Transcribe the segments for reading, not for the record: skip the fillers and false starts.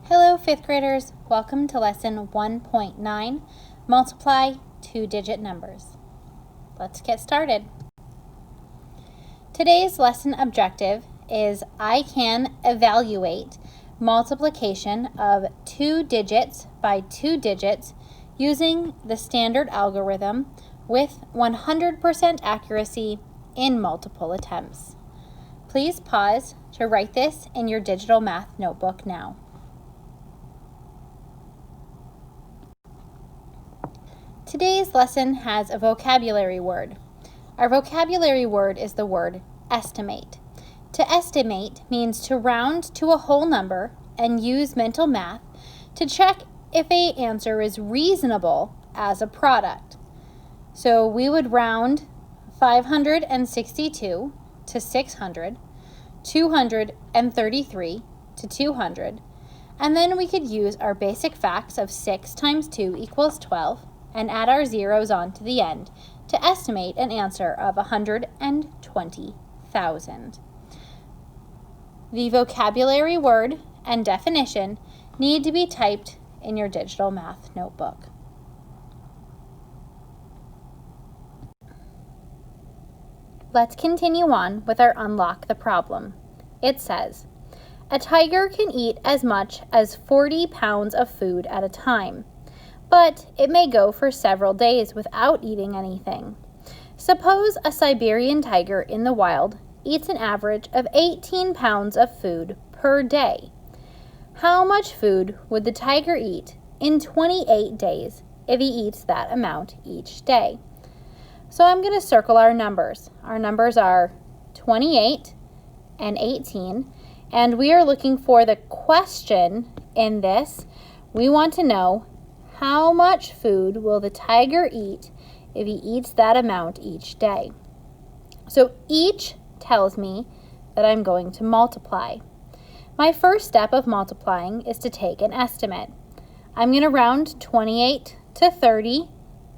Hello, 5th graders. Welcome to lesson 1.9, multiply two-digit numbers. Let's get started. Today's lesson objective is I can evaluate multiplication of 2 digits by 2 digits using the standard algorithm with 100% accuracy in multiple attempts. Please pause to write this in your digital math notebook now. Today's lesson has a vocabulary word. Our vocabulary word is the word estimate. To estimate means to round to a whole number and use mental math to check if an answer is reasonable as a product. So we would round 562 to 600, 233 to 200, and then we could use our basic facts of 6 times 2 equals 12 and add our zeros on to the end to estimate an answer of 120,000. The vocabulary word and definition need to be typed in your digital math notebook. Let's continue on with our unlock the problem. It says, a tiger can eat as much as 40 pounds of food at a time, but it may go for several days without eating anything. Suppose a Siberian tiger in the wild eats an average of 18 pounds of food per day. How much food would the tiger eat in 28 days if he eats that amount each day? So I'm going to circle our numbers. Our numbers are 28 and 18, and we are looking for the question in this. We want to know, how much food will the tiger eat if he eats that amount each day? So each tells me that I'm going to multiply. My first step of multiplying is to take an estimate. I'm going to round 28 to 30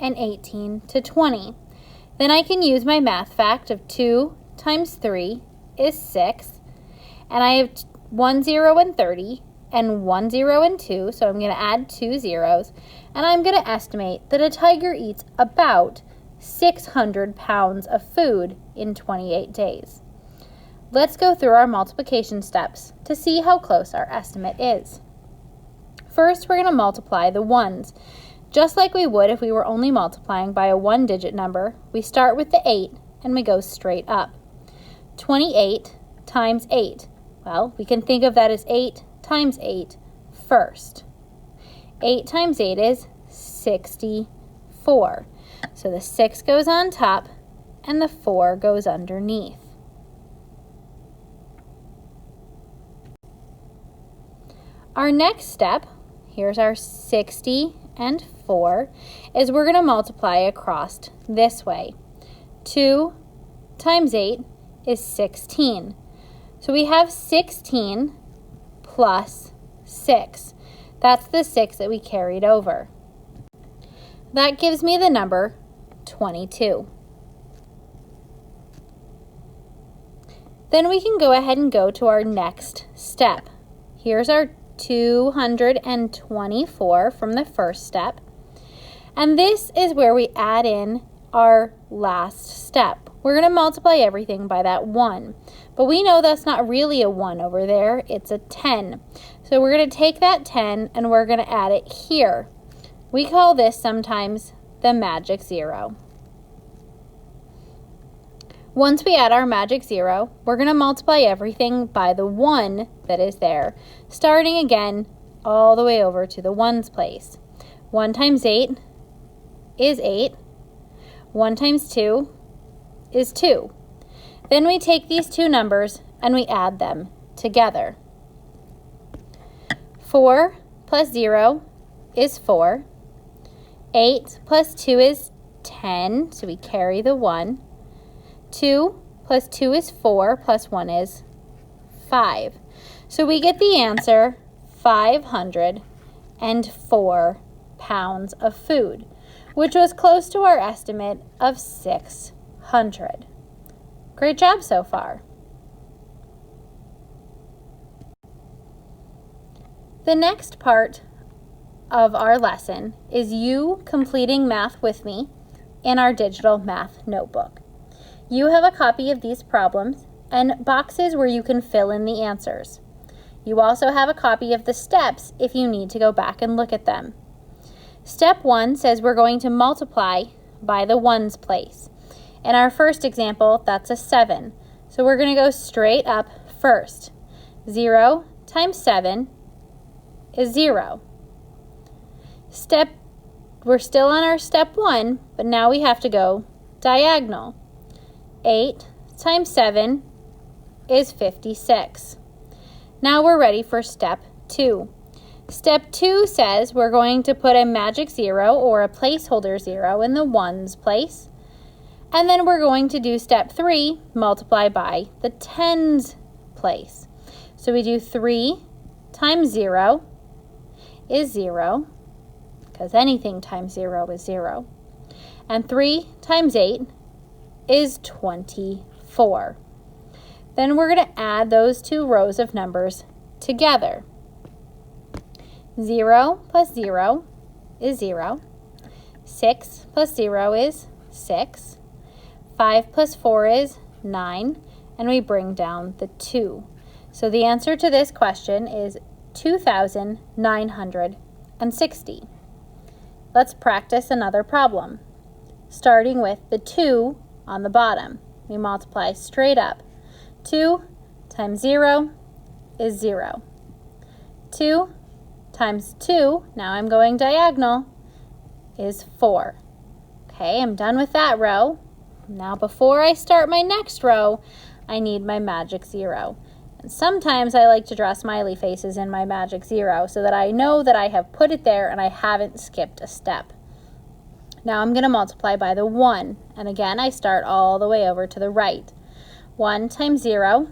and 18 to 20. Then I can use my math fact of 2 times 3 is 6. And I have 1 0 and 30 and 1 0 and 2. So I'm going to add 2 zeros. And I'm going to estimate that a tiger eats about 600 pounds of food in 28 days. Let's go through our multiplication steps to see how close our estimate is. First, we're going to multiply the ones. Just like we would if we were only multiplying by a one-digit number, we start with the 8 and we go straight up. 28 times 8. Well, we can think of that as 8 times 8 first. 8 times 8 is 64. So the 6 goes on top and the 4 goes underneath. Our next step, here's our 60 and 4, is we're going to multiply across this way. 2 times 8 is 16. So we have 16 plus 6. That's the 6 that we carried over. That gives me the number 22. Then we can go ahead and go to our next step. Here's our 224 from the first step. And this is where we add in our last step. We're going to multiply everything by that 1. But we know that's not really a 1 over there. It's a 10. So we're going to take that 10 and we're going to add it here. We call this sometimes the magic 0. Once we add our magic 0, we're going to multiply everything by the 1 that is there, starting again all the way over to the ones place. 1 times 8 is 8. 1 times 2 is 2. Then we take these two numbers and we add them together. 4 plus 0 is 4. 8 plus 2 is 10, so we carry the 1. 2 plus 2 is 4, plus 1 is 5. So we get the answer, 504 pounds of food, which was close to our estimate of 600. Great job so far. The next part of our lesson is you completing math with me in our digital math notebook. You have a copy of these problems and boxes where you can fill in the answers. You also have a copy of the steps if you need to go back and look at them. Step 1 says we're going to multiply by the ones place. In our first example, that's a 7. So we're going to go straight up first. 0 times 7 is 0. We're still on our step 1, but now we have to go diagonal. 8 times 7 is 56. Now we're ready for step 2. Step 2 says we're going to put a magic 0 or a placeholder 0 in the ones place. And then we're going to do step 3, multiply by the tens place. So we do 3 times 0 is 0, because anything times 0 is 0. And 3 times 8 is 24. Then we're going to add those two rows of numbers together. 0 plus 0 is 0. 6 plus 0 is 6. 5 plus 4 is 9. And we bring down the 2. So the answer to this question is 2,960. Let's practice another problem. Starting with the 2 on the bottom. We multiply straight up. 2 times 0 is 0. 2 times 2, now I'm going diagonal, is 4. Okay, I'm done with that row. Now before I start my next row, I need my magic 0. And sometimes I like to draw smiley faces in my magic 0 so that I know that I have put it there and I haven't skipped a step. Now I'm going to multiply by the 1. And again, I start all the way over to the right. 1 times 0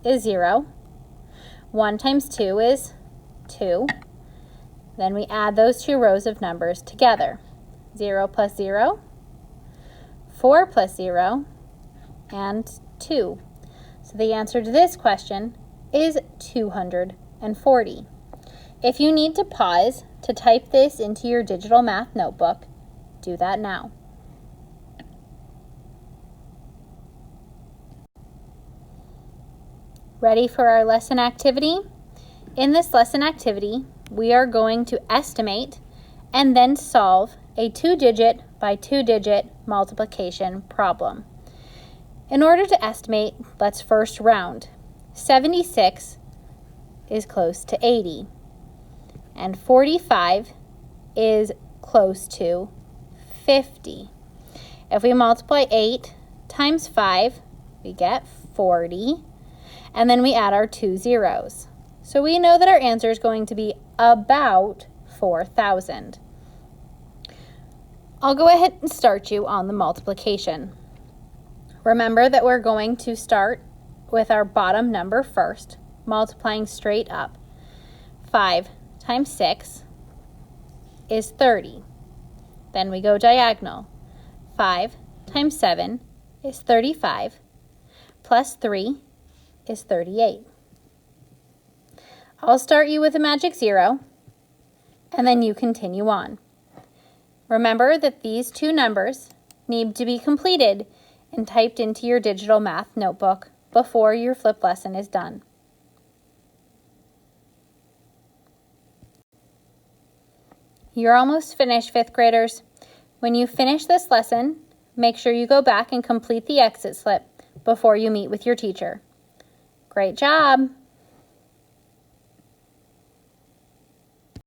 is 0. 1 times 2 is 2. Then we add those two rows of numbers together. 0 plus 0, 4 plus 0, and 2. So the answer to this question is 240. If you need to pause to type this into your digital math notebook, do that now. Ready for our lesson activity? In this lesson activity, we are going to estimate and then solve a 2-digit by 2-digit multiplication problem. In order to estimate, let's first round. 76 is close to 80, and 45 is close to 50. If we multiply 8 times 5, we get 40, and then we add our 2 zeros. So we know that our answer is going to be about 4,000. I'll go ahead and start you on the multiplication. Remember that we're going to start with our bottom number first, multiplying straight up. 5 times 6 is 30. Then we go diagonal. 5 times 7 is 35, plus 3 is 38. I'll start you with a magic 0, and then you continue on. Remember that these two numbers need to be completed and typed into your digital math notebook before your flip lesson is done. You're almost finished, 5th graders. When you finish this lesson, make sure you go back and complete the exit slip before you meet with your teacher. Great job!